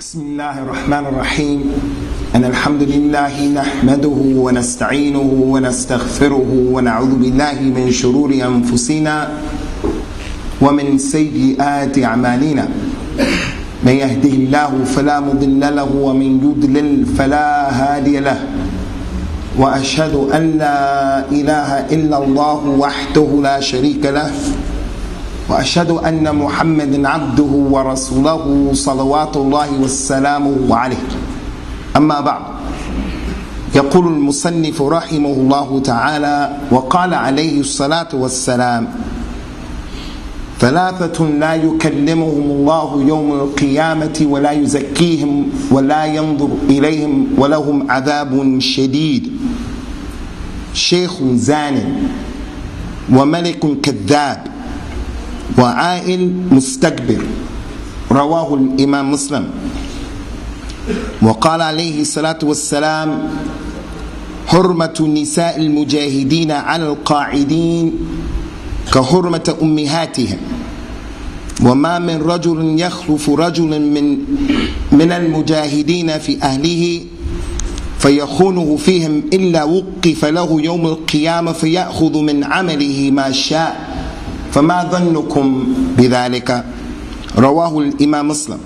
بسم الله الرحمن الرحيم. أن الحمد لله نحمده ونستعينه ونستغفره ونعوذ بالله من شرور أنفسنا ومن سيئات أعمالنا. من يهده الله فلا مضل له ومن يضلل فلا هادي له. وأشهد أن لا إله إلا الله وحده لا شريك له، وأشهد أن محمدا عبده ورسوله صلوات الله والسلام عليه. أما بعد، يقول المصنف رحمه الله تعالى: وقال عليه الصلاة والسلام: ثلاثة لا يكلمهم الله يوم القيامة ولا يزكيهم ولا ينظر إليهم ولهم عذاب شديد: شيخ زان، وملك كذاب، وعائل مستكبر. رواه الإمام مسلم. وقال عليه الصلاة والسلام: حرمة نساء المجاهدين على القاعدين كحرمة أمهاتهم. وما من رجل يخلف رجل من المجاهدين في أهله فيخونه فيهم إلا وقف له يوم القيامة فيأخذ من عمله ما شاء. فما ظنكم بذلك؟ رواه الإمام مسلم.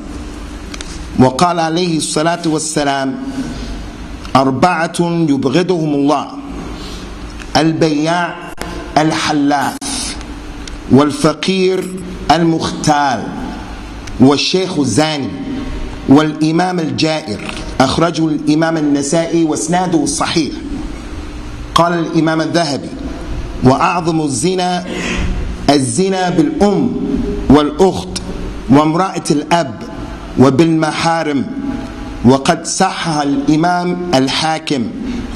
وقال عليه الصلاة والسلام: أربعة يبغضهم الله: البياع الحلاف، والفقير المختال، والشيخ الزاني، والإمام الجائر. أخرجه الإمام النسائي واسناده صحيح. قال الإمام الذهبي: وأعظم الزنا بالأم والأخت وامرأة الأب وبالمحارم. وقد صحح الإمام الحاكم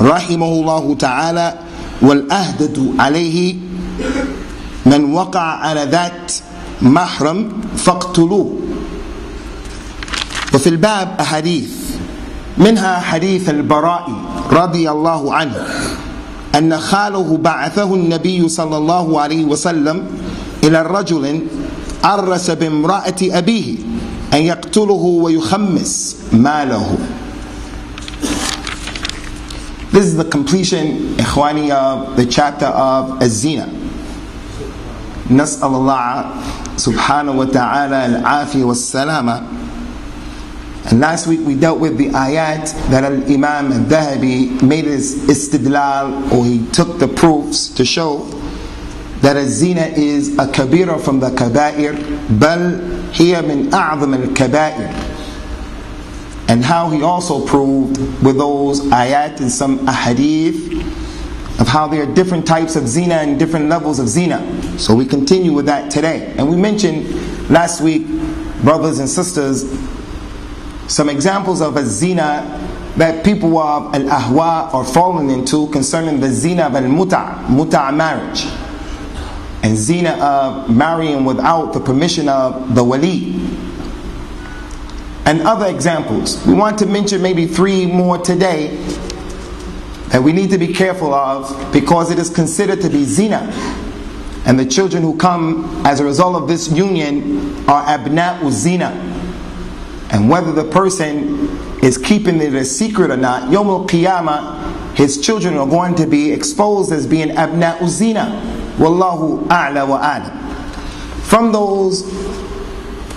رحمه الله تعالى: والأهدة عليه من وقع على ذات محرم فاقتلوه. وفي الباب أحاديث، منها حديث البراء رضي الله عنه أن خاله بعثه النبي صلى الله عليه وسلم إلى الرجل عرس بامرأة أبيه أن يقتله ويخمس ماله. This is the completion, إخواني, of the chapter of الزنا. نسأل الله سبحانه وتعالى العافية والسلامة. And last week we dealt with the ayat that Al-Imam Al-Dhahabi made his istidlal, or he took the proofs to show that az-zina is a kabira from the kaba'ir, bal hiya min a'zam al-kaba'ir. And how he also proved with those ayat and some ahadith of how there are different types of zina and different levels of zina. So we continue with that today. And we mentioned last week, brothers and sisters, some examples of a zina that people of al-ahwa are falling into concerning the zina of al-muta' marriage, and zina of marrying without the permission of the wali, and other examples. We want to mention maybe 3 more today that we need to be careful of, because it is considered to be zina, and the children who come as a result of this union are abna'u zina. And whether the person is keeping it a secret or not, Yawm al-Qiyamah, his children are going to be exposed as being abna'u zina. Wallahu a'la wa a'lam. From those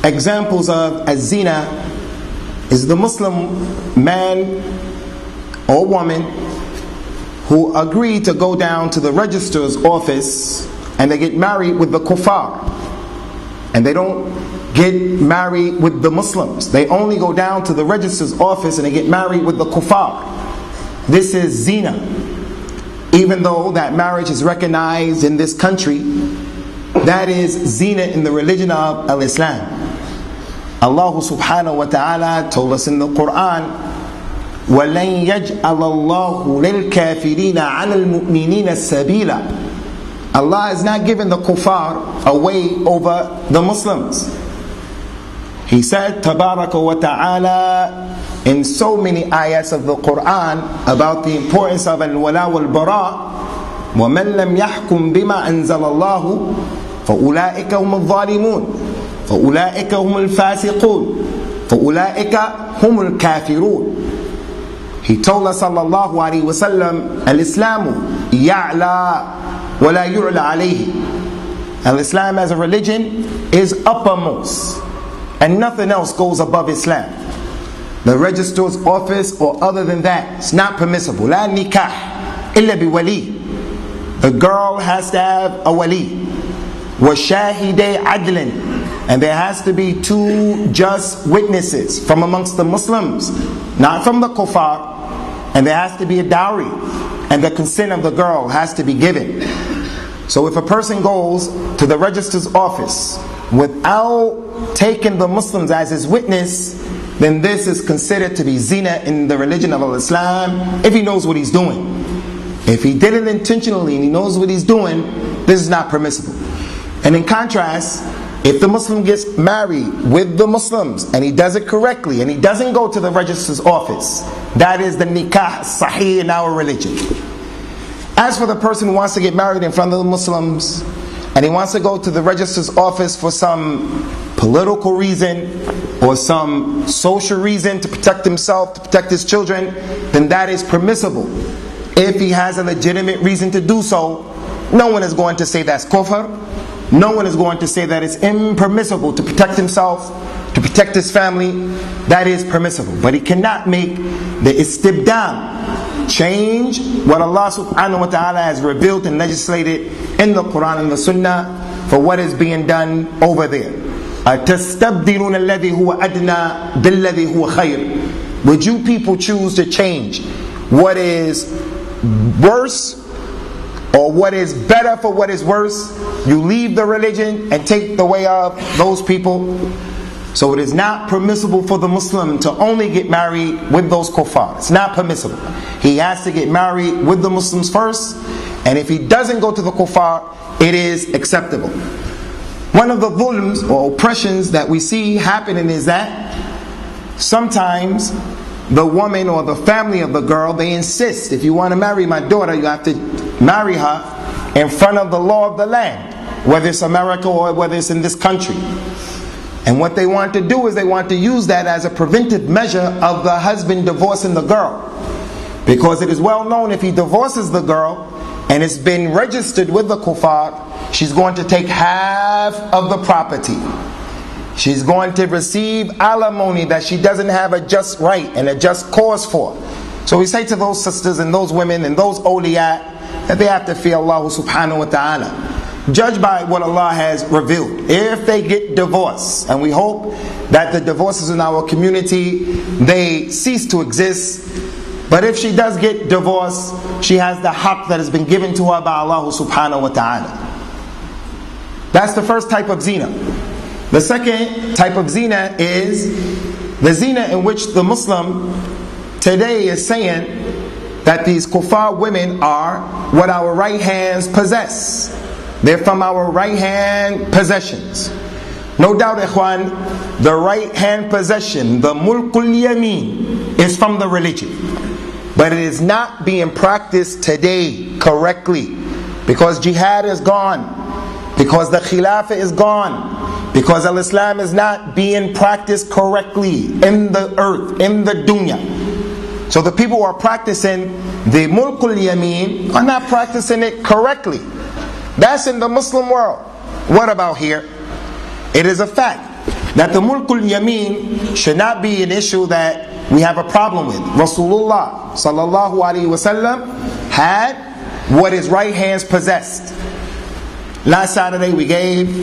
examples of az-zina is the Muslim man or woman who agree to go down to the registrar's office and they get married with the kuffar. And they don't get married with the Muslims. They only go down to the registrar's office and they get married with the kuffar. This is zina. Even though that marriage is recognized in this country, that is zina in the religion of al-Islam. Allah subhanahu wa ta'ala told us in the Quran: وَلَنْ يَجْعَلَ اللَّهُ لِلْكَافِرِينَ عَلَى الْمُؤْمِنِينَ السَّبِيلًا. Allah is not giving the kuffar a way over the Muslims. He said, Tabaraka wa ta'ala, in so many ayats of the Quran about the importance of al-wala wal-bara, وَمَنْ لَمْ يَحْكُمْ بِمَا أَنزَلَ اللَّهُ فَأُولَٰئِكَ هُمُ الظَّالِمُونَ فَأُولَٰئِكَ هُمُ الْفَاسِقُونَ فَأُولَٰئِكَ humul kafirun. He told us sallallahu alaihi wasallam, al-Islamu ya'la wa la yu'la alayhi. Al-Islam as a religion is uppermost, and nothing else goes above Islam. The registrar's office or other than that, it's not permissible. La nikah illa bi wali. The girl has to have a wali. Wa shahidai adlin. And there has to be two just witnesses from amongst the Muslims, not from the kuffar. And there has to be a dowry, and the consent of the girl has to be given. So if a person goes to the registrar's office without taking the Muslims as his witness, then this is considered to be zina in the religion of Islam, if he knows what he's doing. If he did it intentionally and he knows what he's doing, this is not permissible. And in contrast, if the Muslim gets married with the Muslims and he does it correctly and he doesn't go to the registrar's office, that is the nikah sahih in our religion. As for the person who wants to get married in front of the Muslims and he wants to go to the registrar's office for some political reason or some social reason to protect himself, to protect his children, then that is permissible. If he has a legitimate reason to do so, no one is going to say that's kufr. No one is going to say that it's impermissible to protect himself, to protect his family. That is permissible. But he cannot make the istibdal, change what Allah subhanahu wa ta'ala has revealed and legislated in the Quran and the Sunnah for what is being done over there. أَتَسْتَبْدِلُونَ الَّذِي هُوَ أَدْنَى بِالَّذِي هُوَ خَيْرٌ. Would you people choose to change what is worse or what is better for what is worse? You leave the religion and take the way of those people. So it is not permissible for the Muslim to only get married with those kuffar. It's not permissible. He has to get married with the Muslims first, and if he doesn't go to the kuffar, it is acceptable. One of the dhulms or oppressions that we see happening is that sometimes the woman or the family of the girl, they insist, if you want to marry my daughter, you have to marry her in front of the law of the land, whether it's America or whether it's in this country. And what they want to do is they want to use that as a preventive measure of the husband divorcing the girl. Because it is well known, if he divorces the girl and it's been registered with the kuffar, she's going to take half of the property. She's going to receive alimony that she doesn't have a just right and a just cause for. So we say to those sisters and those women and those awliya that they have to fear Allah subhanahu wa ta'ala. Judge by what Allah has revealed. If they get divorced, and we hope that the divorces in our community, they cease to exist. But if she does get divorced, she has the haqq that has been given to her by Allah subhanahu wa ta'ala. That's the first type of zina. The second type of zina is the zina in which the Muslim today is saying that these kuffar women are what our right hands possess. They're from our right hand possessions. No doubt, ikhwan, the right hand possession, the mulkul yamin, is from the religion. But it is not being practiced today correctly. Because jihad is gone. Because the khilafah is gone. Because al-Islam is not being practiced correctly in the earth, in the dunya. So the people who are practicing the mulkul yamin are not practicing it correctly. That's in the Muslim world. What about here? It is a fact that the mulkul yamin should not be an issue that we have a problem with. Rasulullah sallallahu alaihi wasallam had what his right hands possessed. Last Saturday we gave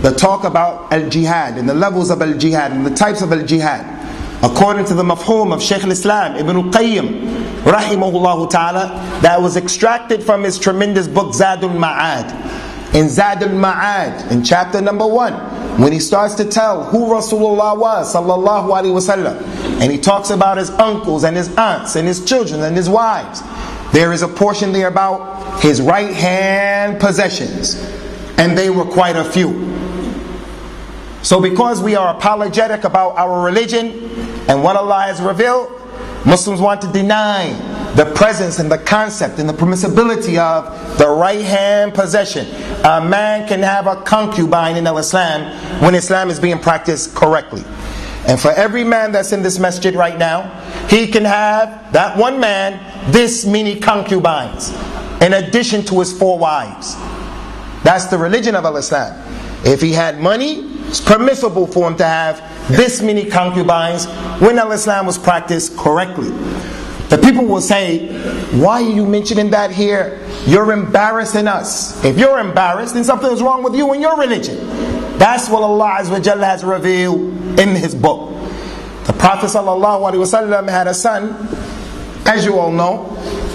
the talk about al-jihad and the levels of al-jihad and the types of al-jihad according to the mafhum of Shaykh al-Islam Ibn al-Qayyim rahimahullah ta'ala, that was extracted from his tremendous book Zadul Ma'ad. In Zadul Ma'ad, in chapter number 1, when he starts to tell who Rasulullah was sallallahu alaihi wasallam, and he talks about his uncles and his aunts and his children and his wives, there is a portion there about his right hand possessions, and they were quite a few. So because we are apologetic about our religion and what Allah has revealed, Muslims want to deny the presence and the concept and the permissibility of the right hand possession. A man can have a concubine in Islam when Islam is being practiced correctly. And for every man that's in this masjid right now, he can have, that one man, this many concubines, in addition to his 4 wives. That's the religion of Al-Islam. If he had money, it's permissible for him to have this many concubines when Al-Islam was practiced correctly. The people will say, why are you mentioning that here? You're embarrassing us. If you're embarrassed, then something is wrong with you and your religion. That's what Allah Azza wa Jalla has revealed in His book. The Prophet ﷺ had a son, as you all know,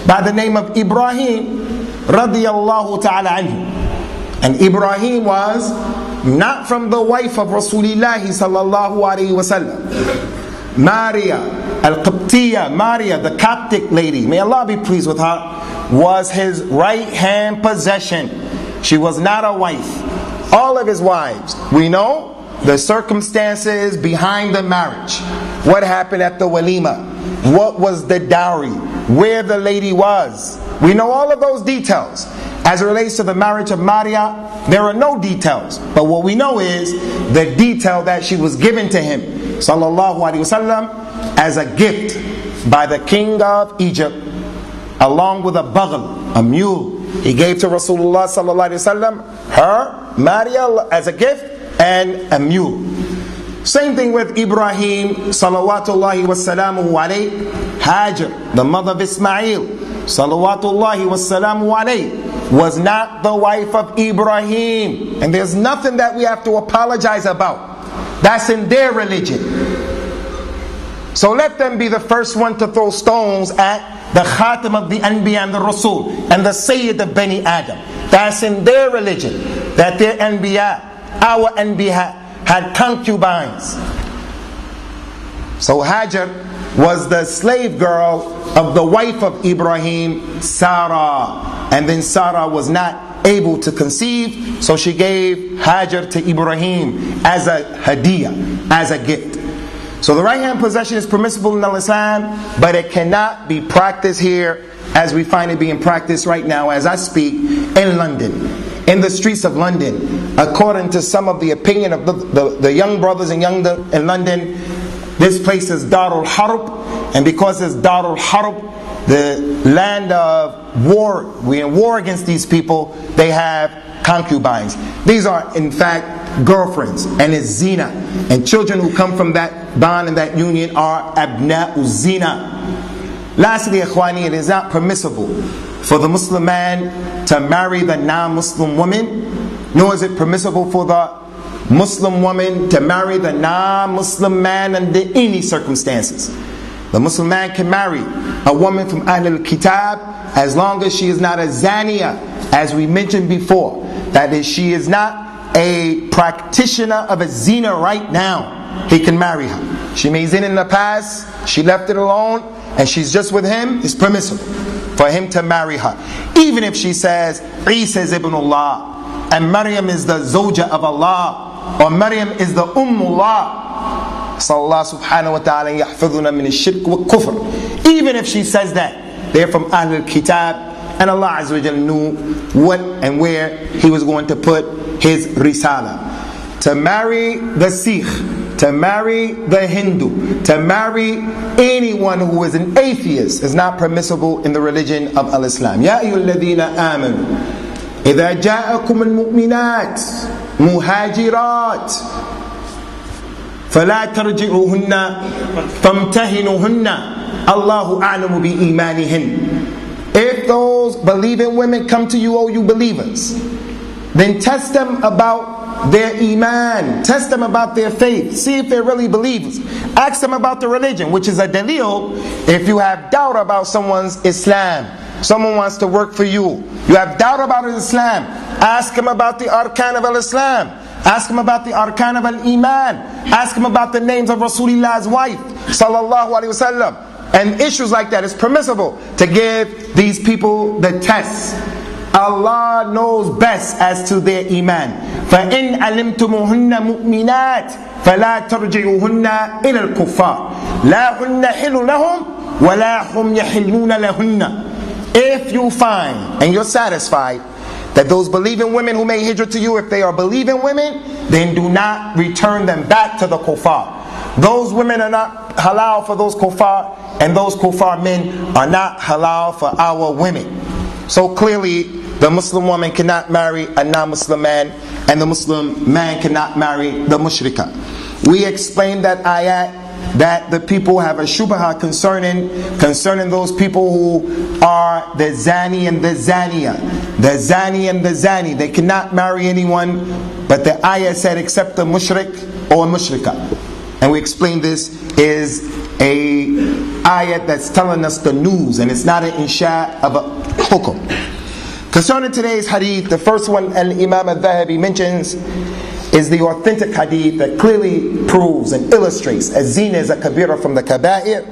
by the name of Ibrahim radiyallahu ta'ala anhu. And Ibrahim was not from the wife of Rasulullah sallallahu alayhi wa sallam. Maria al-Qibtiyya, Maria, the Coptic lady, may Allah be pleased with her, was his right hand possession. She was not a wife. All of his wives, we know the circumstances behind the marriage. What happened at the walima? What was the dowry? Where the lady was? We know all of those details. As it relates to the marriage of Maria, there are no details. But what we know is the detail that she was given to him, sallallahu alaihi wasallam, as a gift by the king of Egypt, along with a baghl, a mule. He gave to Rasulullah sallallahu alaihi wasallam her, Maria, as a gift, and a mule. Same thing with Ibrahim salawatullahi wassalamuhu alayhi. Hajar, the mother of Ismail salawatullahi wassalamuhu alayhi, was not the wife of Ibrahim. And there's nothing that we have to apologize about. That's in their religion. So let them be the first one to throw stones at the Khatam of the Anbiya and the Rasul and the Sayyid of Bani Adam. That's in their religion, that their Anbiya, our Anbiya, had concubines. So Hajar was the slave girl of the wife of Ibrahim, Sarah. And then Sarah was not able to conceive, so she gave Hajar to Ibrahim as a hadiyah, as a gift. So the right hand possession is permissible in Islam, but it cannot be practiced here as we find it being practiced right now as I speak in London. In the streets of London, according to some of the opinion of the young brothers and young in London, this place is Darul Harb, and because it's Darul Harb, the land of war, we're in war against these people, they have concubines. These are in fact girlfriends, and it's zina, and children who come from that bond and that union are abna'u zina. Lastly, ikhwani, it is not permissible for the Muslim man to marry the non-Muslim woman, nor is it permissible for the Muslim woman to marry the non-Muslim man under any circumstances. The Muslim man can marry a woman from Ahlul Kitab as long as she is not a zaniya, as we mentioned before. That is, she is not a practitioner of a zina right now. He can marry her. She may zina in the past, she left it alone, and she's just with him. It's permissible for him to marry her. Even if she says, Isa is Ibnullah, and Maryam is the Zawja of Allah, or Maryam is the Ummullah. Sallallahu subhanahu wa ta'ala yahfidhuna min ash-shirk wa kufr. Even if she says that, they're from Ahlul Kitab, and Allah Azza wa Jalla knew what and where He was going to put His Risala. To marry the Sikh, to marry the Hindu, to marry anyone who is an atheist is not permissible in the religion of Al-Islam. Ya ayyuhalladhina amanu idha ja'akum al-mu'minat muhajirat fala tarji'uhunna famtahinuhunna Allahu a'lamu bi imanihin. If those believing women come to you, O you believers, then test them about their iman, test them about their faith, see if they're really believers. Ask them about the religion, which is a dalil. If you have doubt about someone's Islam, someone wants to work for you, you have doubt about his Islam, ask him about the arkan of al-Islam, ask him about the arkan of al-Iman, ask him about the names of Rasulullah's wife sallallahu alaihi wasallam. And issues like that, it's permissible to give these people the test. Allah knows best as to their iman. فَإِنْ عَلِمْتُمُهُنَّ مُؤْمِنَاتٍ فَلَا تَرْجِعُوهُنَّ إِلَى الْكُفَّارِ لَا هُنَّ حِلٌّ لَهُمْ وَلَا هُمْ يَحِلُّونَ لَهُنَّ. If you find and you're satisfied that those believing women who made hijrah to you, if they are believing women, then do not return them back to the kuffar. Those women are not halal for those kuffar, and those kuffar men are not halal for our women. So clearly, the Muslim woman cannot marry a non-Muslim man, and the Muslim man cannot marry the mushrika. We explained that ayat, that the people have a shubha concerning those people who are the zani and the zaniya. The zani and the zani, they cannot marry anyone, but the ayah said except the mushrik or mushrika. And we explained this is a ayat that's telling us the news, and it's not an insha of a hukum. Concerning today's hadith, the first one Al-Imam Al-Dhahabi mentions is the authentic hadith that clearly proves and illustrates as zina is a kabira from the kaba'ir.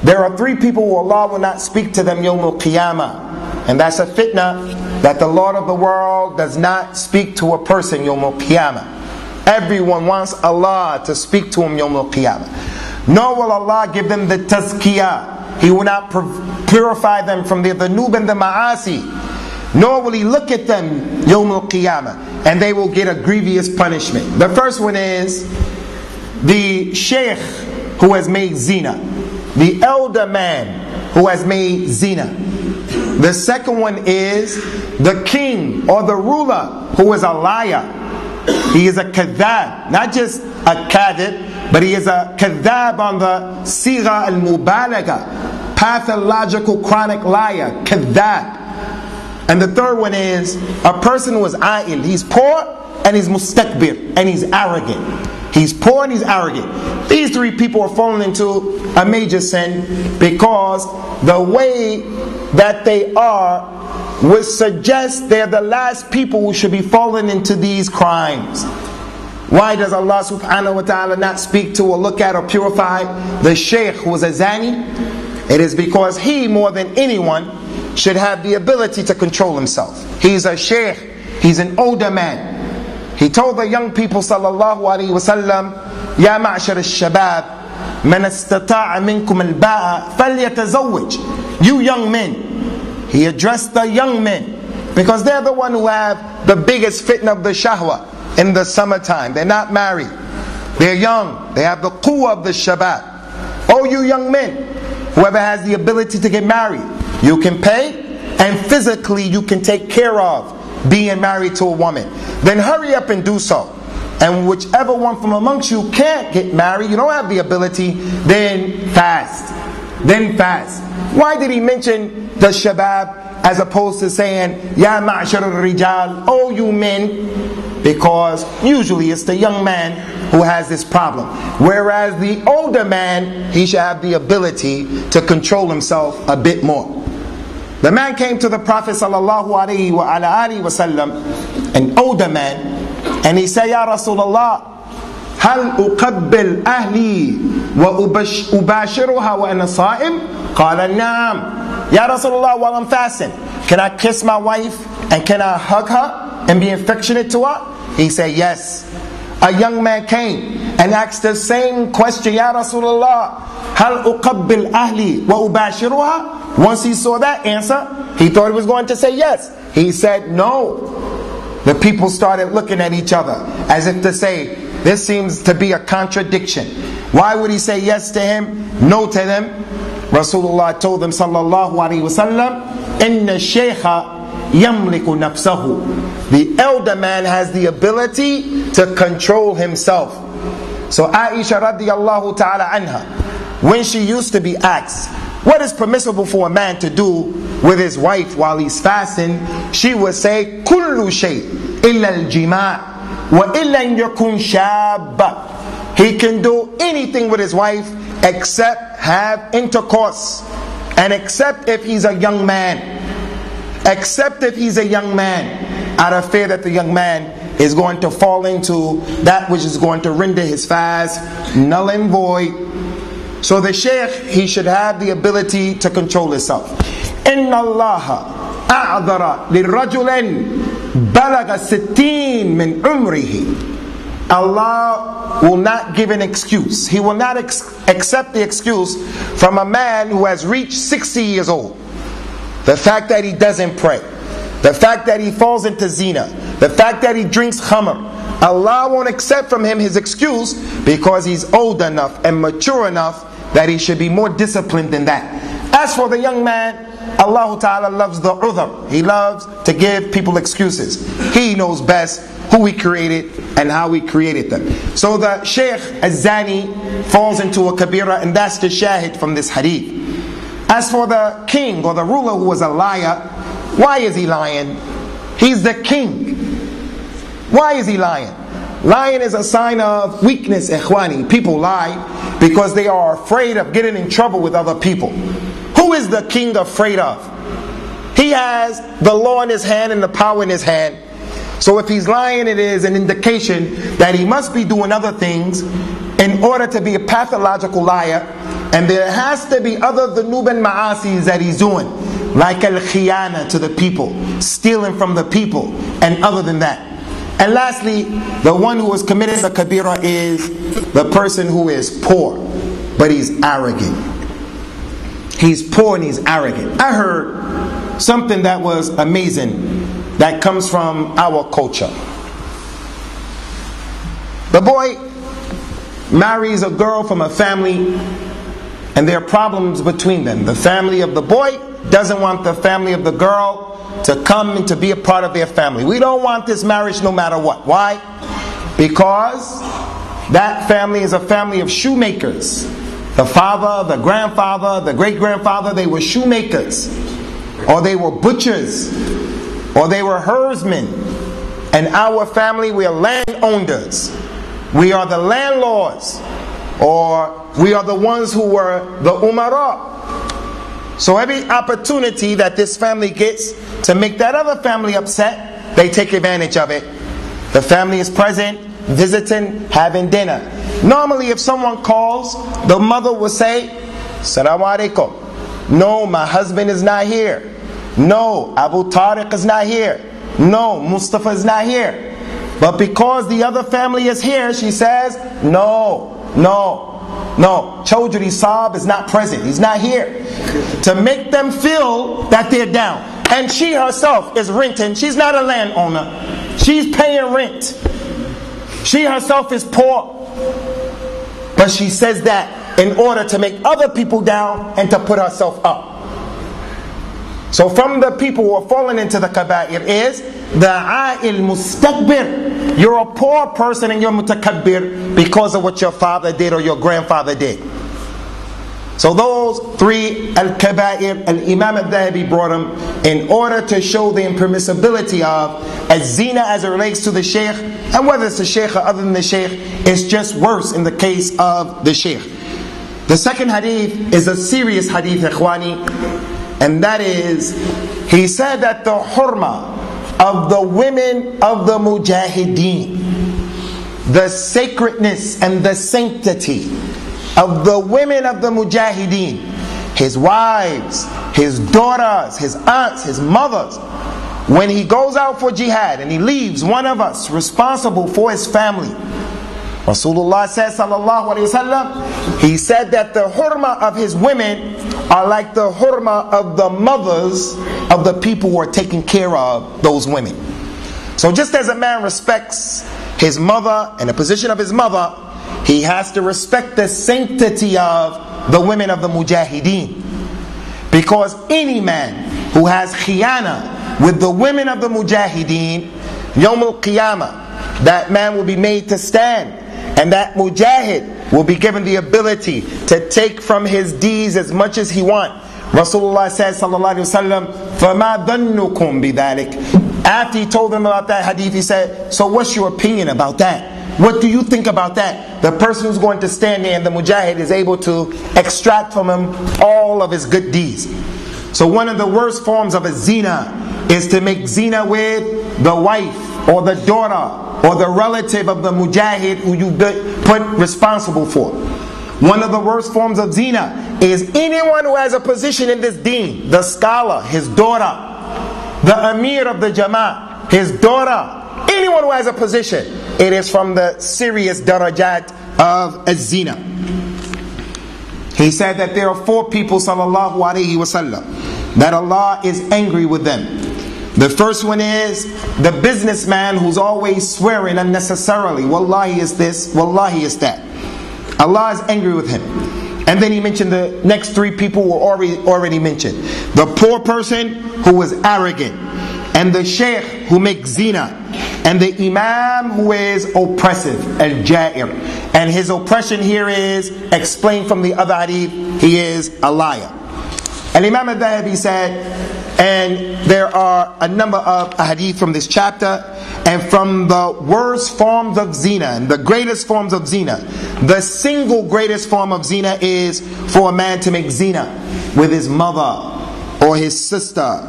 There are three people who Allah will not speak to them yawm al-qiyamah, and that's a fitna that the Lord of the world does not speak to a person yawm al-qiyamah. Everyone wants Allah to speak to him yawm al-qiyamah. Nor will Allah give them the tazkiyah. He will not purify them from the dhunub and the ma'asi. Nor will He look at them yawm al-qiyamah, and they will get a grievous punishment. The first one is the sheikh who has made zina, the elder man who has made zina. The second one is the king or the ruler who is a liar. He is a kadhab, not just a kadhib, but he is a kadhab on the sigha al-mubalaga, pathological chronic liar, kadhab. And the third one is a person who is a'il. He's poor and he's mustakbir, and he's arrogant. He's poor and he's arrogant. These three people are falling into a major sin because the way that they are would suggest they're the last people who should be falling into these crimes. Why does Allah subhanahu wa ta'ala not speak to or look at or purify the sheikh who is a zani? It is because he, more than anyone, should have the ability to control himself. He's a sheikh, he's an older man. He told the young people sallallahu alaihi wasallam, Ya ma'shar al-shabab, man istata'a minkum al-ba'a falyatazawwaj. You young men. He addressed the young men because they're the one who have the biggest fitna of the shahwa in the summertime. They're not married. They're young. They have the quwwah of the shabab. Oh, you young men, whoever has the ability to get married, you can pay, and physically you can take care of being married to a woman. Then hurry up and do so. And whichever one from amongst you can't get married, you don't have the ability, then fast. Then fast. Why did he mention the shabab as opposed to saying, Ya ma'shar al-rijal, oh you men? Because usually it's the young man who has this problem. Whereas the older man, he should have the ability to control himself a bit more. The man came to the Prophet sallallahu alaihi wasallam, an older man, and he said, Ya Rasulullah, hal uqabbil ahli wa ubashiruha wa ana sa'im? Qala na'am. Ya Rasulullah, while I'm fasting, can I kiss my wife and can I hug her and be affectionate to her? He said, yes. A young man came and asked the same question, Ya Rasulullah, hal uqabbil ahli wa ubashiruha? Once he saw that answer, he thought he was going to say yes. He said no. The people started looking at each other as if to say, this seems to be a contradiction. Why would he say yes to him, no to them? Rasulullah told them sallallahu alaihi wasallam, inna shaykha yamliku nafsahu. The elder man has the ability to control himself. So Aisha radiallahu ta'ala anha, when she used to be asked, what is permissible for a man to do with his wife while he's fasting, she would say, kullu shay illa al-jima' wa illa an yakun shabba. He can do anything with his wife except have intercourse, and except if he's a young man. Except if he's a young man, out of fear that the young man is going to fall into that which is going to render his fast null and void. So the sheikh, he should have the ability to control himself. Inna Allah a'adhara lirrajulin balaga sittin min umrihi. Allah will not give an excuse. He will not accept the excuse from a man who has reached 60 years old. The fact that he doesn't pray, the fact that he falls into zina, the fact that he drinks khamr, Allah won't accept from him his excuse because he's old enough and mature enough that he should be more disciplined than that. As for the young man, Allah Ta'ala loves the udhr. He loves to give people excuses. He knows best who He created and how He created them. So the Shaykh Az-Zani falls into a kabira, and that's the shahid from this hadith. As for the king or the ruler who was a liar, why is he lying? He's the king. Why is he lying? Lying is a sign of weakness, ikhwani. People lie because they are afraid of getting in trouble with other people. Who is the king afraid of? He has the law in his hand and the power in his hand. So if he's lying, it is an indication that he must be doing other things in order to be a pathological liar. And there has to be other dhunub and ma'asis that he's doing, like al-khiyana to the people, stealing from the people, and other than that. And lastly, the one who has committed the kabira is the person who is poor, but he's arrogant. He's poor and he's arrogant. I heard something that was amazing that comes from our culture. The boy marries a girl from a family, and there are problems between them. The family of the boy doesn't want the family of the girl to come and to be a part of their family. We don't want this marriage no matter what. Why? Because that family is a family of shoemakers. The father, the grandfather, the great-grandfather, they were shoemakers, or they were butchers, or they were herdsmen. And our family, we are landowners. We are the landlords, or we are the ones who were the umara. So every opportunity that this family gets to make that other family upset, they take advantage of it. The family is present, visiting, having dinner. Normally if someone calls, the mother will say, Assalamu alaikum. No, my husband is not here. No, Abu Tariq is not here. No, Mustafa is not here. But because the other family is here, she says, no, Chaudhry Saab is not present. He's not here. To make them feel that they're down. And she herself is renting. She's not a landowner. She's paying rent. She herself is poor. But she says that in order to make other people down and to put herself up. So from the people who are falling into the kaba'ir is the a'il mustakbir. You're a poor person and you're mutakabbir because of what your father did or your grandfather did. So those three al-kaba'ir, al-Imam al-Dhahabi brought them in order to show the impermissibility of az-zina as it relates to the sheikh, and whether it's the sheikh or other than the sheikh, it's just worse in the case of the sheikh. The second hadith is a serious hadith, ikhwani, and that is, he said that the hurma of the women of the mujahideen, the sacredness and the sanctity of the women of the mujahideen, his wives, his daughters, his aunts, his mothers, when he goes out for jihad and he leaves one of us responsible for his family, Rasulullah says, sallallahu alayhi wasallam, he said that the hurma of his women are like the hurma of the mothers of the people who are taking care of those women. So just as a man respects his mother and the position of his mother, he has to respect the sanctity of the women of the mujahideen. Because any man who has khiyana with the women of the mujahideen, Yawm al-Qiyamah, that man will be made to stand. And that mujahid will be given the ability to take from his deeds as much as he wants. Rasulullah says, sallallahu alayhi wa sallam, فَمَا ظَنُّكُمْ بِذَلِكَ. After he told them about that hadith, he said, so what's your opinion about that? What do you think about that? The person who's going to stand there and the mujahid is able to extract from him all of his good deeds. So one of the worst forms of a zina is to make zina with the wife or the daughter or the relative of the mujahid who you put responsible for. One of the worst forms of zina is anyone who has a position in this deen, the scholar, his daughter, the amir of the jama'ah, his daughter, anyone who has a position, it is from the serious darajat of az-zina. He said that there are four people, sallallahu alayhi wasallam, that Allah is angry with them. The first one is the businessman who's always swearing unnecessarily. Wallahi is this, wallahi is that. Allah is angry with him. And then he mentioned the next three people were already mentioned. The poor person who is arrogant, and the sheikh who makes zina, and the imam who is oppressive, al-ja'ir. And his oppression here is explained from the other hadith, he is a liar. And Imam al-Dhahabi said, and there are a number of hadith from this chapter, and from the worst forms of zina, and the greatest forms of zina, the single greatest form of zina is for a man to make zina with his mother, or his sister,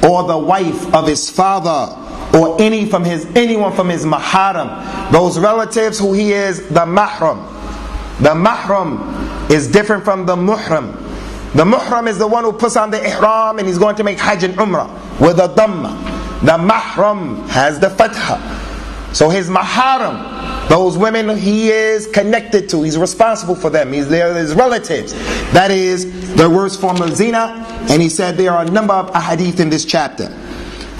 or the wife of his father, or anyone from his maharam, those relatives who he is the mahram. The mahram is different from the muhram. The muhram is the one who puts on the ihram and he's going to make hajj and umrah with a dhamma. The mahram has the fatha. So his maharam, those women he is connected to, he's responsible for them, he's his relatives. That is the worst form of zina. And he said there are a number of ahadith in this chapter.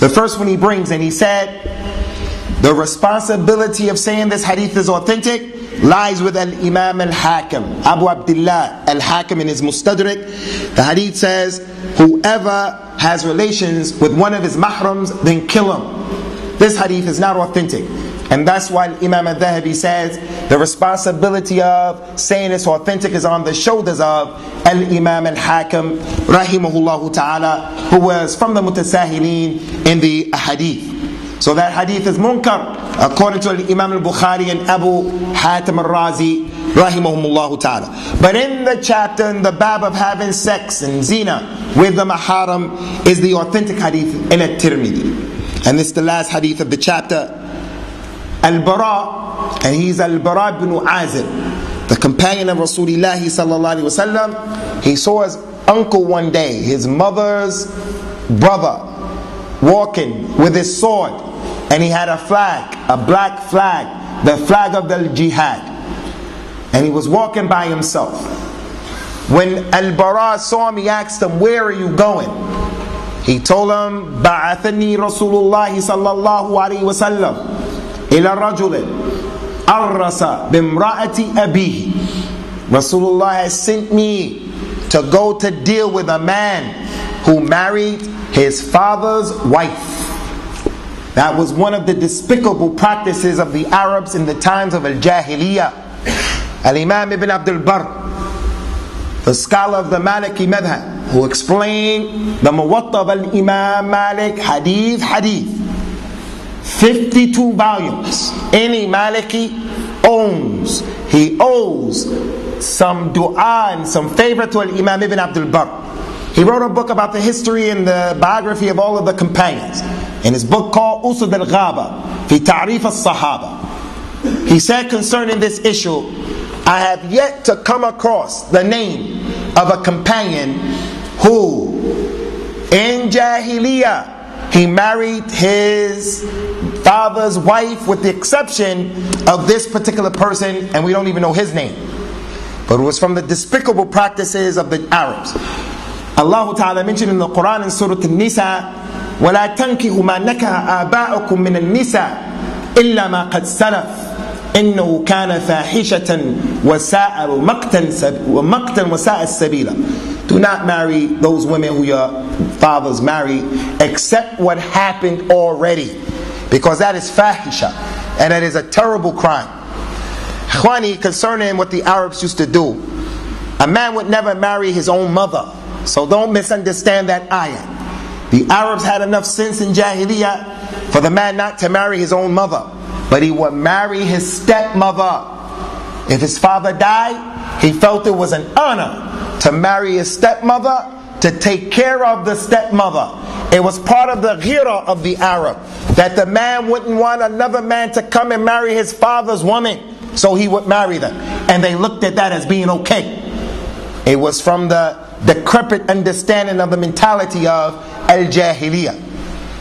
The first one he brings, and he said the responsibility of saying this hadith is authentic lies with al-Imam al-Hakim, Abu Abdullah al-Hakim in his Mustadrak. The hadith says, whoever has relations with one of his mahrams, then kill him. This hadith is not authentic. And that's why Imam al-Dhahabi says the responsibility of saying it's authentic is on the shoulders of al-Imam al-Hakim rahimahullah ta'ala, who was from the mutasahilin in the hadith. So that hadith is munkar according to Imam al-Bukhari and Abu Hatim al-Razi rahimahumullah ta'ala. But in the chapter, in the bab of having sex and zina with the maharam, is the authentic hadith in at-Tirmidhi. And this is the last hadith of the chapter. Al-Bara, and he's Al-Bara ibn Azib, the companion of Rasulullah sallallahu alaihi wasallam. He saw his uncle one day, his mother's brother, walking with his sword, and he had a flag, a black flag, the flag of the jihad, and he was walking by himself. When Al-Bara saw him, he asked him, "Where are you going?" He told him, "Ba'athani Rasulullah sallallahu alaihi wasallam ila rajulin arrasa bimra'ati abihi." Rasulullah has sent me to go to deal with a man who married his father's wife. That was one of the despicable practices of the Arabs in the times of Al-Jahiliyyah. Al-Imam Ibn Abdul Barr, the scholar of the Maliki Madhab, who explained the Muwatta of Al-Imam Malik hadith, 52 volumes. Any Maliki owns, he owes some dua and some favor to Al-Imam Ibn Abdul Barr. He wrote a book about the history and the biography of all of the companions. In his book called Usud al-Ghaba, fi Ta'rif al-Sahaba. He said concerning this issue, I have yet to come across the name of a companion who, in Jahiliyyah, he married his father's wife, with the exception of this particular person, and we don't even know his name. But it was from the despicable practices of the Arabs. Allah Ta'ala mentioned in the Quran in Surah An-Nisa, وَلَا تَنْكِهُ مَا نَكَهَ آبَاؤُكُم مِّنَ النِّسَاءِ إِلَّا مَا قَدْ سَلَفَ إِنَّهُ كَانَ فَاحِشَةً وَسَاءَ السَّبِيلَ. Do not marry those women who your fathers married, except what happened already, because that is fahisha, and that is a terrible crime. Ikhwani, concerning what the Arabs used to do, a man would never marry his own mother. So don't misunderstand that ayah. The Arabs had enough sense in Jahiliyyah for the man not to marry his own mother, but he would marry his stepmother. If his father died, he felt it was an honor to marry his stepmother, to take care of the stepmother. It was part of the ghira of the Arab, that the man wouldn't want another man to come and marry his father's woman, so he would marry them. And they looked at that as being okay. It was from the decrepit understanding of the mentality of Al-Jahiliyyah.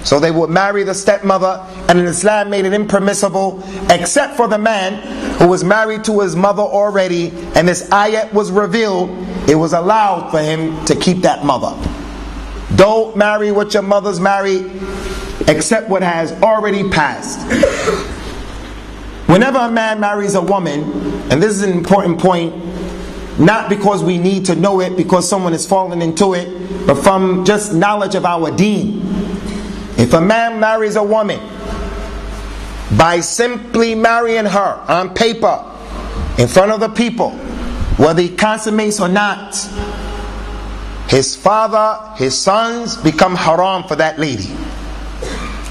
So they would marry the stepmother, and Islam made it impermissible, except for the man who was married to his mother already, and this ayat was revealed, it was allowed for him to keep that mother. Don't marry what your mother's married. except what has already passed. Whenever a man marries a woman, and this is an important point, not because we need to know it, because someone has fallen into it, but from just knowledge of our deen. If a man marries a woman, by simply marrying her on paper, in front of the people, whether he consummates or not, his father, his sons become haram for that lady.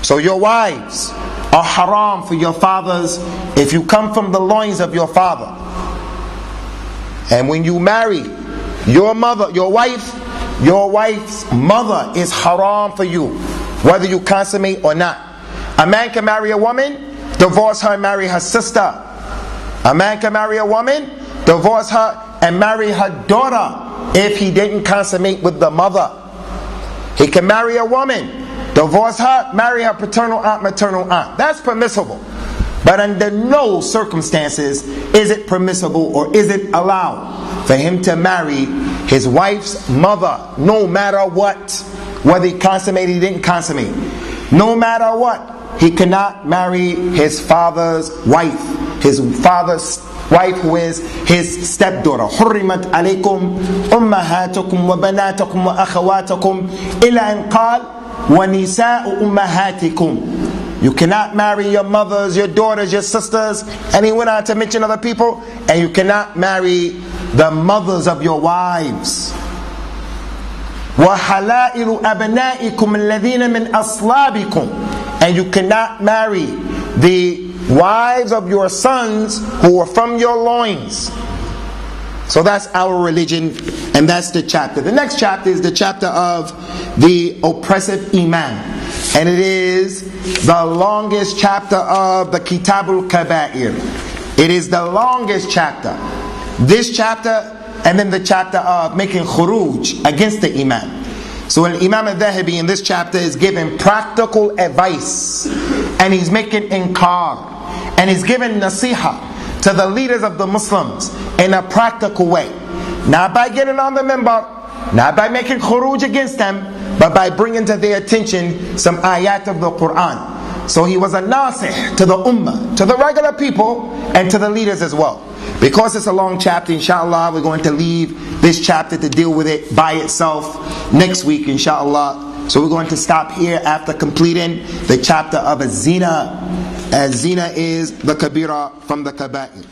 So your wives are haram for your fathers if you come from the loins of your father. And when you marry your mother, your wife's mother is haram for you, whether you consummate or not. A man can marry a woman, divorce her and marry her sister. A man can marry a woman, divorce her and marry her daughter if he didn't consummate with the mother. He can marry a woman, divorce her, marry her paternal aunt, maternal aunt. That's permissible. But under no circumstances is it permissible or is it allowed for him to marry his wife's mother, no matter what. Whether he consummated, he didn't consummate. No matter what. He cannot marry his father's wife. His father's wife who is his stepdaughter. حرمت عليكم أمهاتكم وبناتكم وأخواتكم إلى أن قال وَنِسَاءُ أُمَّهَاتِكُمْ. You cannot marry your mothers, your daughters, your sisters, and he went on to mention other people, and you cannot marry the mothers of your wives. وَحَلَائِلُ أَبْنَائِكُمْ الَّذِينَ مِنْ أَصْلَابِكُمْ. And you cannot marry the wives of your sons who are from your loins. So that's our religion, and that's the chapter. The next chapter is the chapter of the oppressive Imam. And it is the longest chapter of the Kitabul Kaba'ir. It is the longest chapter. This chapter, and then the chapter of making khuruj against the Imam. So Imam al-Dhahabi in this chapter is giving practical advice. And he's making inkar. And he's giving nasiha to the leaders of the Muslims in a practical way. Not by getting on the minbar, not by making khuruj against them, but by bringing to their attention some ayat of the Quran. So he was a nasih to the ummah, to the regular people, and to the leaders as well. Because it's a long chapter, inshallah, we're going to leave this chapter to deal with it by itself next week, inshallah. So we're going to stop here after completing the chapter of Az-Zina. Az-Zina is the Kabira from the Kaba'ir.